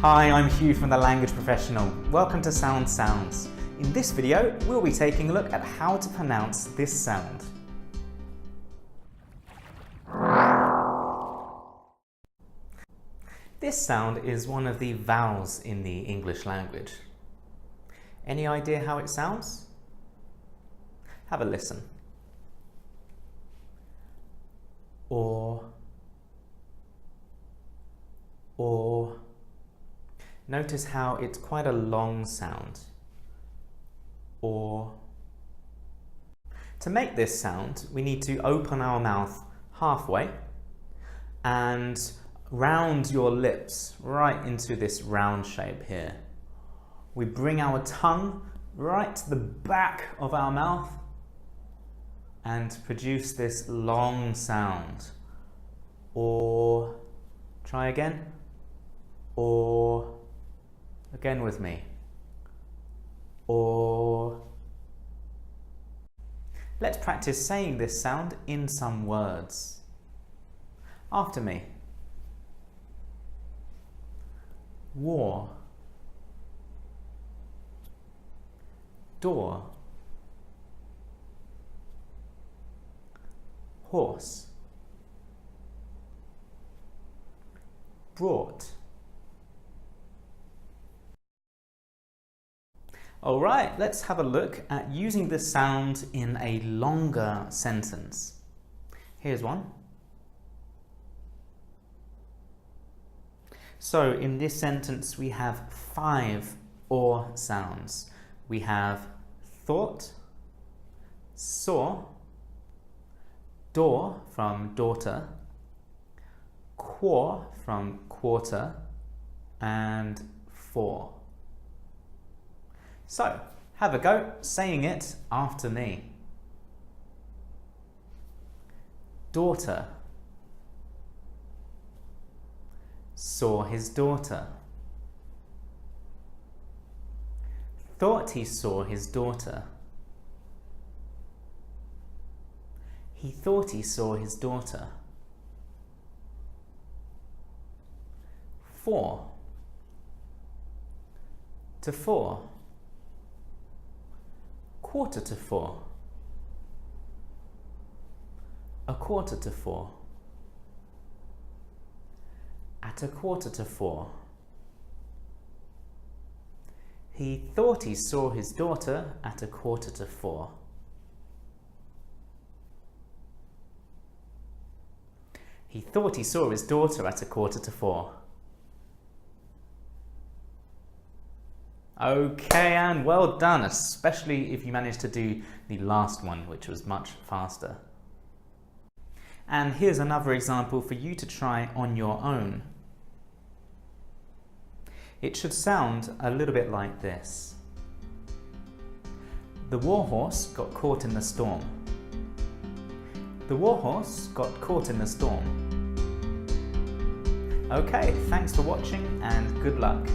Hi, I'm Hugh from The Language Professional. Welcome to Sound Sounds. In this video, we'll be taking a look at how to pronounce this sound. This sound is one of the vowels in the English language. Any idea how it sounds? Have a listen. Or. Notice how it's quite a long sound. Or. To make this sound, we need to open our mouth halfway and round your lips right into this round shape here. We bring our tongue right to the back of our mouth and produce this long sound. Or. Try again. Or. Again with me. Or. Let's practice saying this sound in some words. After me. War. Door. Horse. Brought. Alright, let's have a look at using this sound in a longer sentence. Here's one. So in this sentence we have 5 or sounds. We have thought, saw, door from daughter, quar from quarter, and for. So, have a go saying it after me. Daughter. Saw his daughter. Thought he saw his daughter. He thought he saw his daughter. For. To four. Quarter to 4. A quarter to 4. At a quarter to 4. He thought he saw his daughter at a quarter to 4. He thought he saw his daughter at a quarter to 4. Okay, and well done, especially if you managed to do the last one, which was much faster. And here's another example for you to try on your own. It should sound a little bit like this. The warhorse got caught in the storm. The warhorse got caught in the storm. Okay, thanks for watching and good luck.